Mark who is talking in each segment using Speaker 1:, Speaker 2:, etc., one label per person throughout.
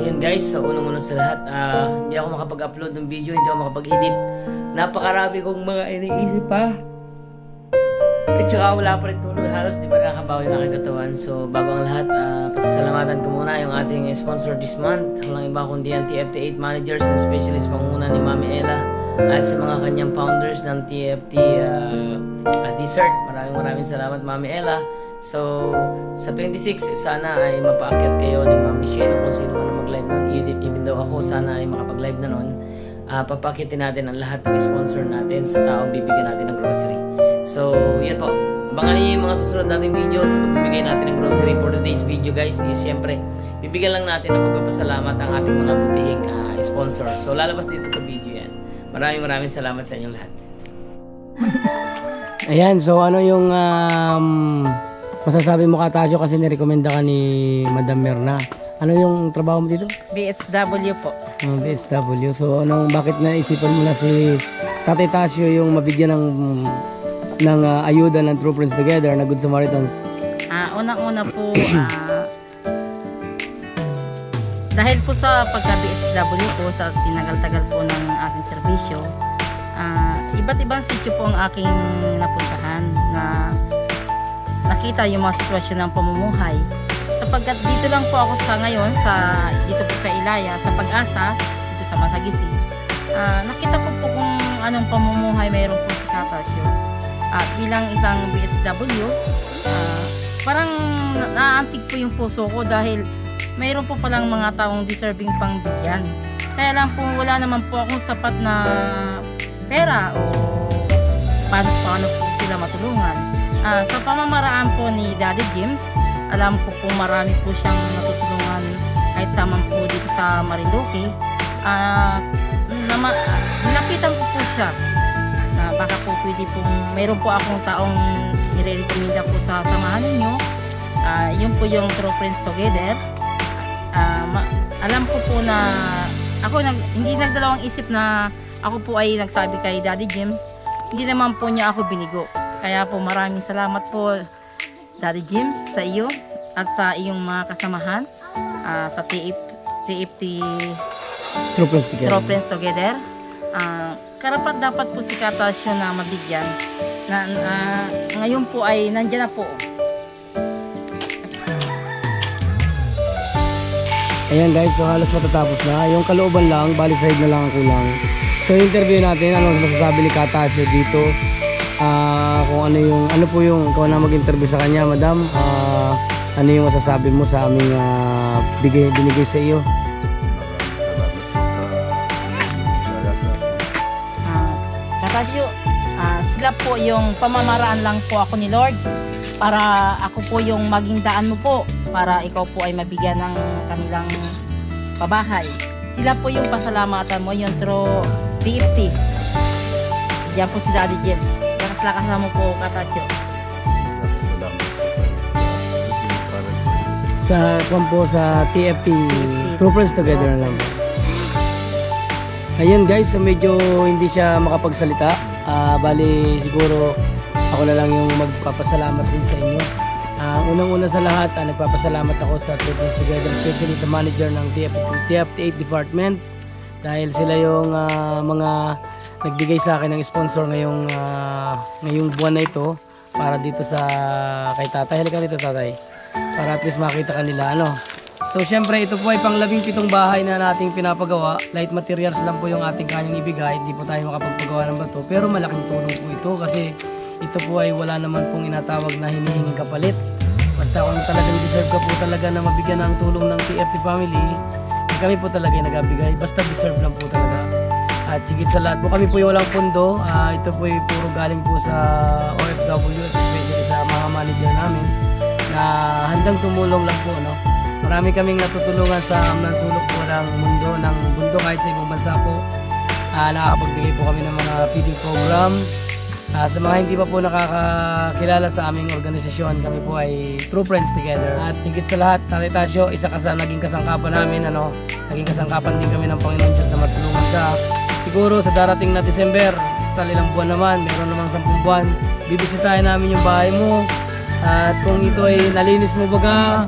Speaker 1: Ayun guys, so unang-una sa lahat, hindi ako makapag-upload ng video, hindi ako makapag-edit. Napakarami kong mga iniisip pa. At saka wala pa rin tulog, halos di ba nakakabawi ng aking katawan. So bago ang lahat, pasasalamatan ko muna yung ating sponsor this month. Walang iba kundi ang TFT 8 managers and specialist panguna ni Mami Ella. At sa mga kanyang founders ng TFT Dessert. Maraming salamat Mami Ella. So sa 26, sana ay mapaakyat kayo ni Mami Shane kung sino man mag-live nun. Even though ako sana ay makapag-live na nun, papakitin natin ang lahat ng sponsor natin sa taong bibigyan natin ng grocery. So yan po, abangan niyo yung mga susunod nating video sa pagbibigay natin ng grocery. For today's video guys is syempre bibigyan lang natin ng pagpapasalamat ang ating mga butihing sponsor. So lalabas dito sa video yan. Maraming salamat sa inyong lahat. Ayan, so ano yung masasabi mo Katasyo kasi nirekomenda ka ni Madam Merna? Ano yung trabaho mo dito?
Speaker 2: BSW po.
Speaker 1: BSW. So bakit naisipan mo na si Tatay Tasyo yung mabigyan ng ayuda ng True Friends Together na Good Samaritans?
Speaker 2: Unang-una po, dahil po sa pagka-BSW po, sa tinagal-tagal po ng aking serbisyo, iba't ibang sityo po ang aking napuntahan na nakita yung mga sitwasyon ng pamumuhay. Sapagkat dito lang po ako sa ngayon, dito po sa Ilaya, sa Pag-asa, dito sa Masagisi. Nakita ko po kung anong pamumuhay mayroon po si Katasyo. Bilang isang BSW, parang naaantig po yung puso ko dahil mayroon po palang mga taong deserving pang bigyan. Kaya lang po wala naman po akong sapat na pera o paano po sila matulungan. Sa pamamaraan po ni Daddy James, alam ko po marami po siyang natutulungan kahit saman po dito sa Marinduque. Nilapitan ko po siya na baka po pwede po, mayroon po akong taong nire-recommenda po sa samahan ninyo. Yun po yung True Friends Together. Alam ko po na ako hindi nagdalawang isip na ako po ay nagsabi kay Daddy James. Hindi naman po niya ako binigo. Kaya po maraming salamat po Daddy James sa iyo at sa iyong mga kasamahan sa TFT True Friends Together. Karapat dapat po si Katasyo na mabigyan na ngayon po ay nandiyan na po.
Speaker 1: Ayan guys, so halos matatapos na. Yung kalooban lang, bali side na lang ang kulang. So interview natin, ano masasabi ni Katasyo dito. Kung ano po yung ikaw na mag-interview sa kanya, madam. Ano yung masasabi mo sa aming binigay sa iyo?
Speaker 2: Katasyo, sila po yung pamamaraan lang po ako ni Lord para ako po yung maging daan mo po para ikaw po ay mabigyan ng kanilang pabahay. Sila po yung pasalamatan mo, yung through TFT. Diyan po si Daddy James. Lakas-lakas na mo po Katasyo.
Speaker 1: Sa TFT True Friends Together na lang. Ayun guys, so medyo hindi siya makapagsalita. Bali siguro ako na lang yung magpapasalamat din sa inyo. Unang-una sa lahat, nagpapasalamat ako sa True Friends Together, especially sa manager ng TFT 8 department dahil sila yung mga nagbigay sa akin ng sponsor ngayong buwan na ito para dito sa kay tatay. Halika dito tatay para at least makita kanila So syempre ito po ay pang 17 bahay na nating pinapagawa. Light materials lang po yung ating kanyang ibigay. Hindi po tayo makapagpagawa ng bato pero malaking tulong po ito kasi ito po ay wala naman pong inatawag na hinihinging kapalit. Basta kung talagang deserve ka po talaga na mabigyan ng tulong ng TFT family, kami po talaga yung nagabigay. Basta deserve lang po talaga. At higit sa lahat po, kami po yung walang pundo. Ito po ay puro galing po sa OFW at especially sa mga manager namin na handang tumulong lang po. Marami kaming natutulungan sa sulok po ng mundo kahit sa ibang bansa po. Nakakapagbigay po kami ng mga feeding program. Sa mga hindi pa po nakakakilala sa aming organisasyon, kami po ay True Friends Together. At higit sa lahat, Tatay Tasyo, isa ka sa naging kasangkapan namin. Naging kasangkapan din kami ng Panginoon Diyos na matulungan ka. Siguro sa darating na December, ilang buwan naman, meron namang 10 buwan, bibisitahin namin yung bahay mo. At kung ito ay nalinis mo baga,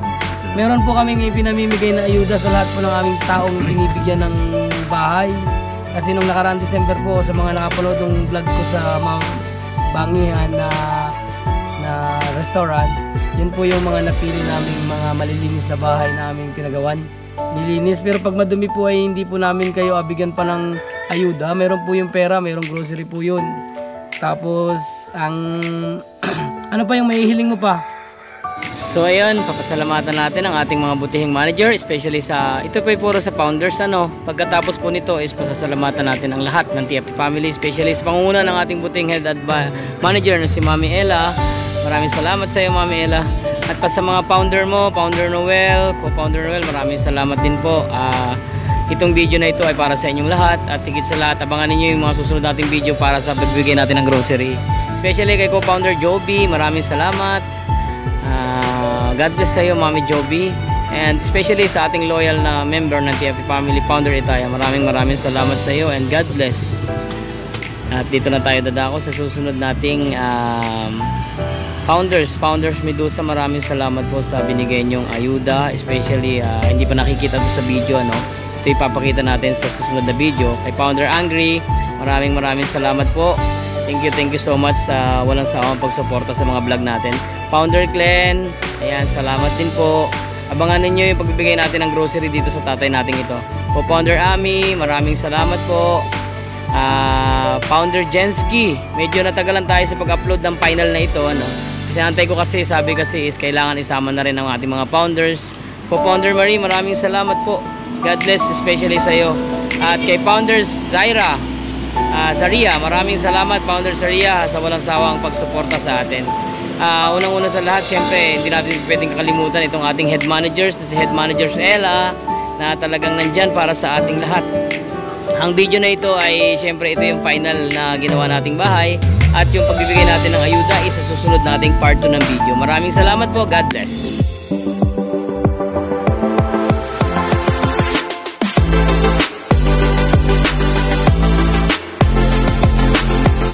Speaker 1: meron po kaming ipinamimigay na ayuda sa lahat po ng aming taong binibigyan ng bahay. Kasi nung nakaraang December po, sa mga nakapanood ng vlog ko sa Bangihan na restaurant, yun po yung mga napili naming mga malilinis na bahay na aming pinagawan. Nilinis, pero pag madumi po ay hindi po namin kayo abigyan pa ng ayuda. Meron po yung pera, merong grocery po yun. Tapos, ang ano pa yung mahihiling mo pa? So ayun, papasalamatan natin ang ating mga butihing manager, especially ito po ay puro sa founders Pagkatapos po nito is pasasalamatan natin ang lahat ng TFT family, especially sa pangunguna ng ating butihing head at manager na si Mami Ella. Maraming salamat sa iyo, Mami Ella. At pa sa mga founder mo, Founder Noel, Co-Founder Noel, maraming salamat din po. Itong video na ito ay para sa inyong lahat, at higit sa lahat, abangan ninyo yung mga susunod nating video para sa pagbibigay natin ng grocery. Especially kay Co-Founder Joby, maraming salamat. God bless sa iyo, Mami Joby, and especially sa ating loyal na member ng TFT family, Founder Itaya, maraming salamat sa iyo and God bless. At dito na tayo dadako sa susunod nating Founders Medusa, maraming salamat po sa binigay nyong ayuda, especially hindi pa nakikita sa video, ito ipapakita natin sa susunod na video. Kay Founder Angry, maraming salamat po. Thank you so much sa walang sawang pagsuporta sa mga vlog natin. Founder Glenn, ayan, salamat din po. Abangan ninyo yung pagbibigay natin ng grocery dito sa tatay natin ito. Co-Founder Ami, maraming salamat po. Founder Jensky, medyo natagalan tayo sa pag-upload ng final na ito, kasi antay ko kasi, sabi kasi is kailangan isama na rin ang ating mga founders. Co-Founder Marie, maraming salamat po. God bless, especially sa iyo. At kay Founders Zaira, Zaria, maraming salamat, Founder Zaria, sa walang sawang pagsuporta sa atin. Unang-una sa lahat, syempre hindi natin pwedeng kakalimutan itong ating head managers, si Head Managers Ella, na talagang nandyan para sa ating lahat. Ang video na ito ay syempre ito yung final na ginawa nating bahay, at yung pagbibigay natin ng ayuda is sa susunod nating part 2 ng video. Maraming salamat po, God bless.